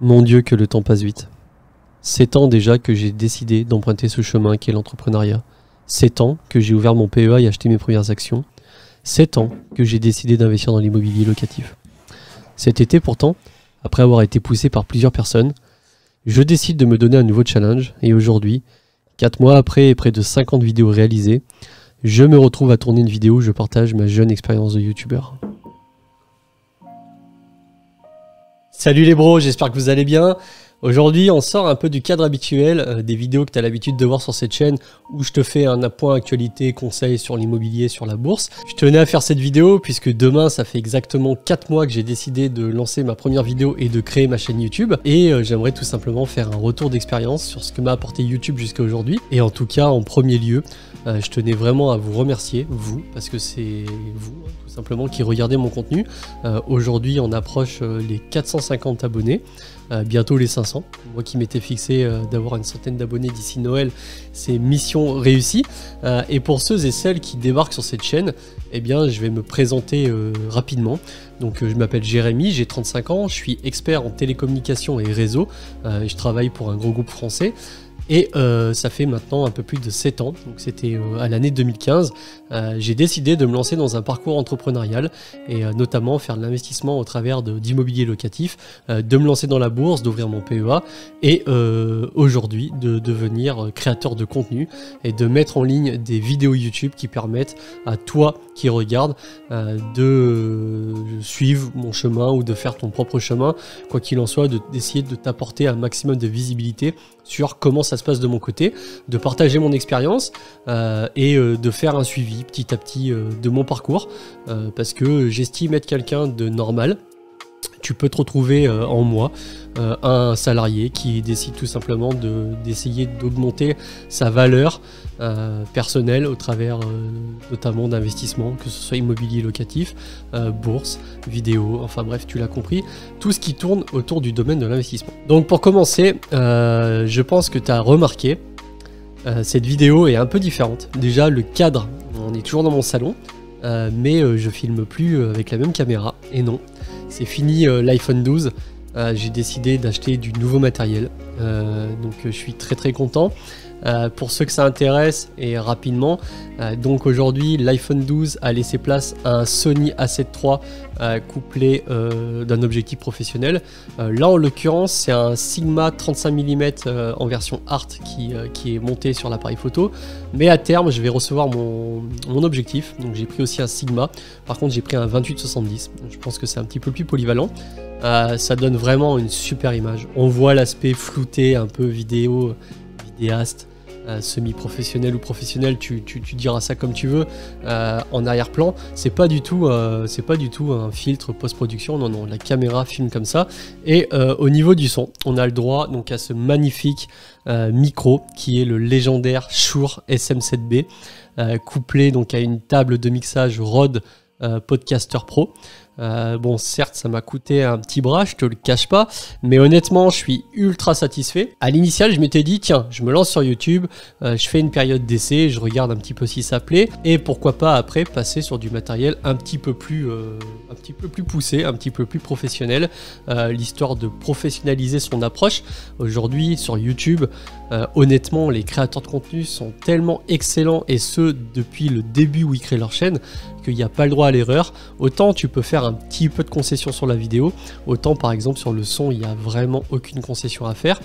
Mon Dieu, que le temps passe vite. 7 ans déjà que j'ai décidé d'emprunter ce chemin qu'est l'entrepreneuriat. 7 ans que j'ai ouvert mon PEA et acheté mes premières actions. 7 ans que j'ai décidé d'investir dans l'immobilier locatif. Cet été pourtant, après avoir été poussé par plusieurs personnes, je décide de me donner un nouveau challenge et aujourd'hui, 4 mois après et près de 50 vidéos réalisées, je me retrouve à tourner une vidéo où je partage ma jeune expérience de youtubeur. Salut les bros, j'espère que vous allez bien. Aujourd'hui, on sort un peu du cadre habituel des vidéos que tu as l'habitude de voir sur cette chaîne où je te fais un point actualité, conseils sur l'immobilier, sur la bourse. Je tenais à faire cette vidéo puisque demain, ça fait exactement 4 mois que j'ai décidé de lancer ma première vidéo et de créer ma chaîne YouTube. Et j'aimerais tout simplement faire un retour d'expérience sur ce que m'a apporté YouTube jusqu'à aujourd'hui. Et en tout cas, en premier lieu, je tenais vraiment à vous remercier, vous, parce que c'est vous, tout simplement, qui regardez mon contenu. Aujourd'hui, on approche les 450 abonnés. Bientôt les 500. Moi qui m'étais fixé d'avoir une centaine d'abonnés d'ici Noël, c'est mission réussie. Et pour ceux et celles qui débarquent sur cette chaîne, eh bien, je vais me présenter rapidement. Donc je m'appelle Jérémy, j'ai 35 ans, je suis expert en télécommunications et réseaux. Je travaille pour un gros groupe français. Et ça fait maintenant un peu plus de 7 ans, donc c'était à l'année 2015, j'ai décidé de me lancer dans un parcours entrepreneurial et notamment faire de l'investissement au travers d'immobilier locatif, de me lancer dans la bourse, d'ouvrir mon PEA et aujourd'hui de devenir créateur de contenu et de mettre en ligne des vidéos YouTube qui permettent à toi qui regarde de suivre mon chemin ou de faire ton propre chemin, quoi qu'il en soit, d'essayer de t'apporter un maximum de visibilité sur comment ça se passe de mon côté, de partager mon expérience et de faire un suivi petit à petit de mon parcours parce que j'estime être quelqu'un de normal. Tu peux te retrouver en moi, un salarié qui décide tout simplement d'essayer d'augmenter sa valeur personnelle au travers notamment d'investissements, que ce soit immobilier locatif, bourse, vidéo, enfin bref, tu l'as compris, tout ce qui tourne autour du domaine de l'investissement. Donc pour commencer, je pense que tu as remarqué, cette vidéo est un peu différente. Déjà le cadre, on est toujours dans mon salon, mais je filme plus avec la même caméra, et non. C'est fini l'iPhone 12, j'ai décidé d'acheter du nouveau matériel, donc je suis très content. Pour ceux que ça intéresse et rapidement, donc aujourd'hui l'iPhone 12 a laissé place à un Sony A7 III couplé d'un objectif professionnel. Là en l'occurrence c'est un Sigma 35 mm en version Art qui est monté sur l'appareil photo, mais à terme je vais recevoir mon objectif, donc j'ai pris aussi un Sigma, par contre j'ai pris un 28-70, je pense que c'est un petit peu plus polyvalent. Ça donne vraiment une super image, on voit l'aspect flouté un peu vidéaste, semi-professionnel ou professionnel, tu diras ça comme tu veux, en arrière-plan, c'est pas du tout un filtre post-production, non, la caméra filme comme ça. Et au niveau du son, on a le droit donc à ce magnifique micro qui est le légendaire Shure SM7B, couplé donc à une table de mixage Rode Podcaster Pro. Bon, certes ça m'a coûté un petit bras, je te le cache pas, mais honnêtement je suis ultra satisfait. À l'initial je m'étais dit tiens, je me lance sur YouTube, je fais une période d'essai, je regarde un petit peu si ça plaît, et pourquoi pas après passer sur du matériel un petit peu plus poussé, un petit peu plus professionnel, l'histoire de professionnaliser son approche. Aujourd'hui sur YouTube, honnêtement les créateurs de contenu sont tellement excellents, et ce depuis le début où ils créent leur chaîne, qu'il n'y a pas le droit à l'erreur. Autant tu peux faire un petit peu de concession sur la vidéo, autant par exemple sur le son il n'y a vraiment aucune concession à faire.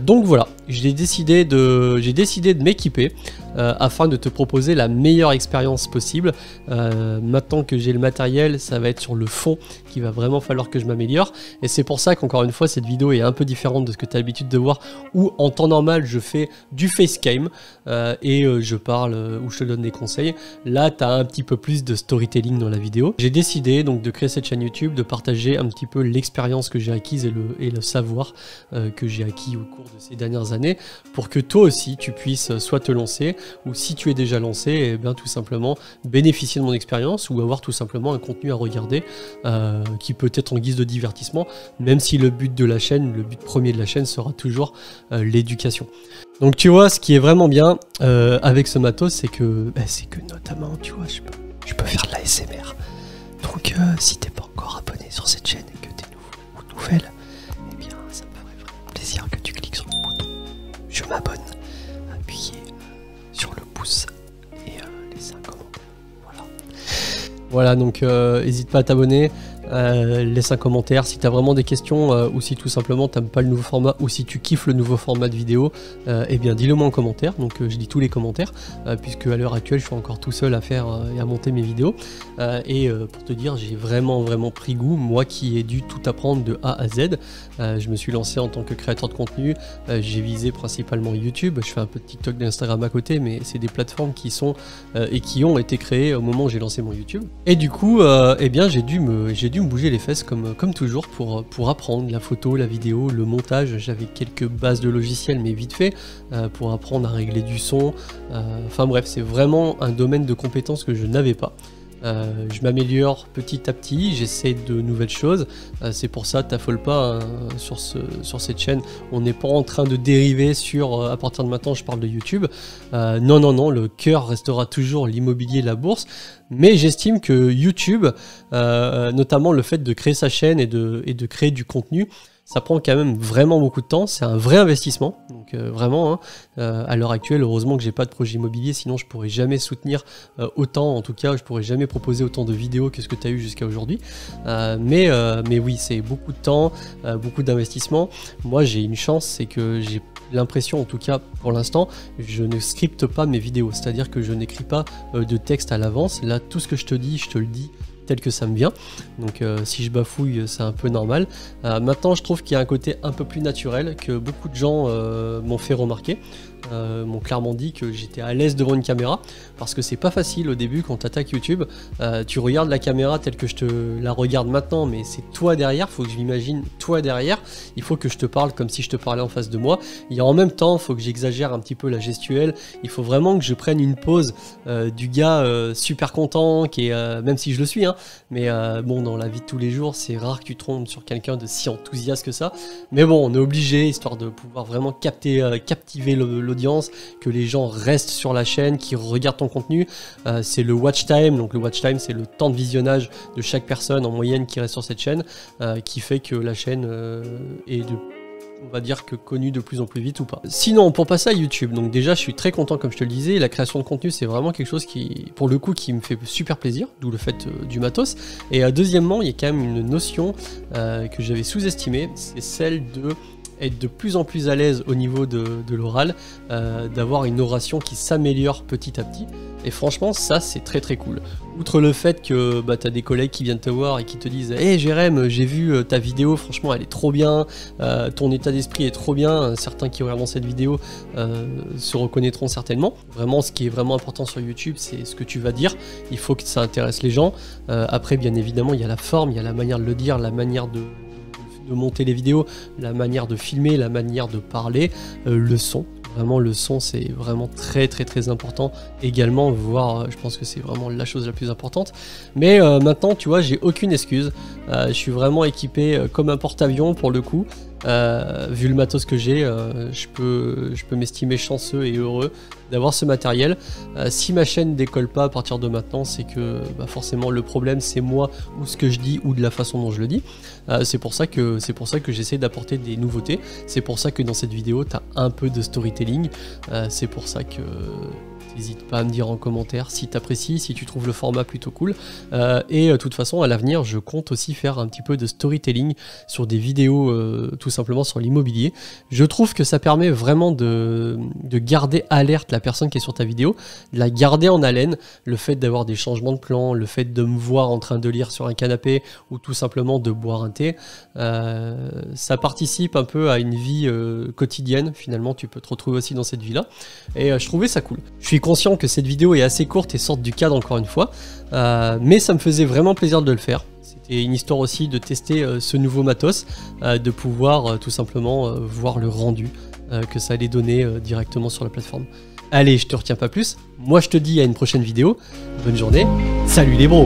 Donc voilà, j'ai décidé de m'équiper afin de te proposer la meilleure expérience possible. Maintenant que j'ai le matériel, ça va être sur le fond qu'il va vraiment falloir que je m'améliore, et c'est pour ça qu'encore une fois cette vidéo est un peu différente de ce que tu as l'habitude de voir, où en temps normal je fais du facecam et je parle ou je te donne des conseils. Là tu as un petit peu plus de storytelling dans la vidéo. J'ai décidé donc de créer cette chaîne YouTube, de partager un petit peu l'expérience que j'ai acquise et le savoir que j'ai acquis au cours de ces dernières années, pour que toi aussi tu puisses soit te lancer, ou si tu es déjà lancé, et bien tout simplement bénéficier de mon expérience, ou avoir tout simplement un contenu à regarder qui peut être en guise de divertissement, même si le but de la chaîne, le but premier de la chaîne sera toujours l'éducation. Donc tu vois, ce qui est vraiment bien avec ce matos, c'est que notamment, tu vois, je peux faire de l'ASMR. Donc si t'es pas encore abonné sur cette chaîne et que t'es nouveau ou nouvelle, eh bien ça Voilà, donc n'hésite pas à t'abonner, laisse un commentaire si tu as vraiment des questions ou si tout simplement tu n'aimes pas le nouveau format ou si tu kiffes le nouveau format de vidéo, eh bien dis-le moi en commentaire. Donc je lis tous les commentaires puisque à l'heure actuelle je suis encore tout seul à faire et à monter mes vidéos. Pour te dire, j'ai vraiment pris goût, moi qui ai dû tout apprendre de A à Z. Je me suis lancé en tant que créateur de contenu, j'ai visé principalement YouTube, je fais un peu de TikTok, d'Instagram à côté, mais c'est des plateformes qui sont et qui ont été créées au moment où j'ai lancé mon YouTube. Et du coup, eh bien, j'ai dû me bouger les fesses comme toujours pour apprendre la photo, la vidéo, le montage. J'avais quelques bases de logiciels, mais vite fait, pour apprendre à régler du son. Enfin bref, c'est vraiment un domaine de compétences que je n'avais pas. Je m'améliore petit à petit, j'essaie de nouvelles choses, c'est pour ça, t'affole pas hein, sur cette chaîne, on n'est pas en train de dériver sur à partir de maintenant je parle de YouTube, non, le cœur restera toujours l'immobilier, la bourse, mais j'estime que YouTube, notamment le fait de créer sa chaîne et de créer du contenu, ça prend quand même vraiment beaucoup de temps, c'est un vrai investissement, donc vraiment, hein, à l'heure actuelle, heureusement que j'ai pas de projet immobilier, sinon je pourrais jamais soutenir autant, en tout cas je pourrais jamais proposer autant de vidéos que ce que tu as eu jusqu'à aujourd'hui, mais oui, c'est beaucoup de temps, beaucoup d'investissement. Moi j'ai une chance, c'est que j'ai l'impression, en tout cas pour l'instant, je ne scripte pas mes vidéos, c'est-à-dire que je n'écris pas de texte à l'avance, là tout ce que je te dis, je te le dis tel que ça me vient, donc si je bafouille c'est un peu normal. Maintenant je trouve qu'il y a un côté un peu plus naturel que beaucoup de gens m'ont fait remarquer, m'ont clairement dit que j'étais à l'aise devant une caméra, parce que c'est pas facile au début quand tu attaques YouTube, tu regardes la caméra telle que je te la regarde maintenant, mais c'est toi derrière, faut que je m'imagine toi derrière, il faut que je te parle comme si je te parlais en face de moi, et en même temps il faut que j'exagère un petit peu la gestuelle, il faut vraiment que je prenne une pause du gars super content, qui est, même si je le suis, hein, mais bon, dans la vie de tous les jours, c'est rare que tu tombes sur quelqu'un de si enthousiaste que ça. Mais bon, on est obligé, histoire de pouvoir vraiment captiver l'audience, que les gens restent sur la chaîne, qui regardent ton contenu. C'est le watch time, donc le watch time, c'est le temps de visionnage de chaque personne en moyenne qui reste sur cette chaîne, qui fait que la chaîne est on va dire que connu de plus en plus vite ou pas. Sinon, pour passer à YouTube, donc déjà je suis très content comme je te le disais, la création de contenu c'est vraiment quelque chose qui, pour le coup, qui me fait super plaisir, d'où le fait du matos. Et deuxièmement, il y a quand même une notion que j'avais sous-estimée, c'est celle de être de plus en plus à l'aise au niveau de l'oral, d'avoir une oration qui s'améliore petit à petit. Et franchement, ça c'est très cool. Outre le fait que tu as des collègues qui viennent te voir et qui te disent « Hey Jérém, j'ai vu ta vidéo, franchement elle est trop bien, ton état d'esprit est trop bien », certains qui regardent cette vidéo se reconnaîtront certainement. Vraiment, ce qui est vraiment important sur YouTube, c'est ce que tu vas dire, il faut que ça intéresse les gens. Après, bien évidemment, il y a la forme, il y a la manière de le dire, la manière de monter les vidéos, la manière de filmer, la manière de parler, le son. Vraiment, le son, c'est vraiment très important également, voire je pense que c'est vraiment la chose la plus importante. Mais maintenant, tu vois, j'ai aucune excuse. Je suis vraiment équipé comme un porte-avions pour le coup. Vu le matos que j'ai, je peux m'estimer chanceux et heureux d'avoir ce matériel. Si ma chaîne décolle pas à partir de maintenant, c'est que forcément le problème c'est moi ou ce que je dis ou de la façon dont je le dis. C'est pour ça que j'essaie d'apporter des nouveautés. C'est pour ça que dans cette vidéo tu as un peu de storytelling. C'est pour ça que n'hésite pas à me dire en commentaire si tu apprécies, si tu trouves le format plutôt cool. Et de toute façon, à l'avenir, je compte aussi faire un petit peu de storytelling sur des vidéos, tout simplement sur l'immobilier. Je trouve que ça permet vraiment de garder alerte la personne qui est sur ta vidéo, de la garder en haleine, le fait d'avoir des changements de plan, le fait de me voir en train de lire sur un canapé ou tout simplement de boire un thé. Ça participe un peu à une vie quotidienne, finalement, tu peux te retrouver aussi dans cette vie-là. Et je trouvais ça cool. Je suis conscient que cette vidéo est assez courte et sorte du cadre encore une fois, mais ça me faisait vraiment plaisir de le faire. C'était une histoire aussi de tester ce nouveau matos, de pouvoir tout simplement voir le rendu que ça allait donner directement sur la plateforme. Allez, je te retiens pas plus, moi je te dis à une prochaine vidéo, bonne journée, salut les bros!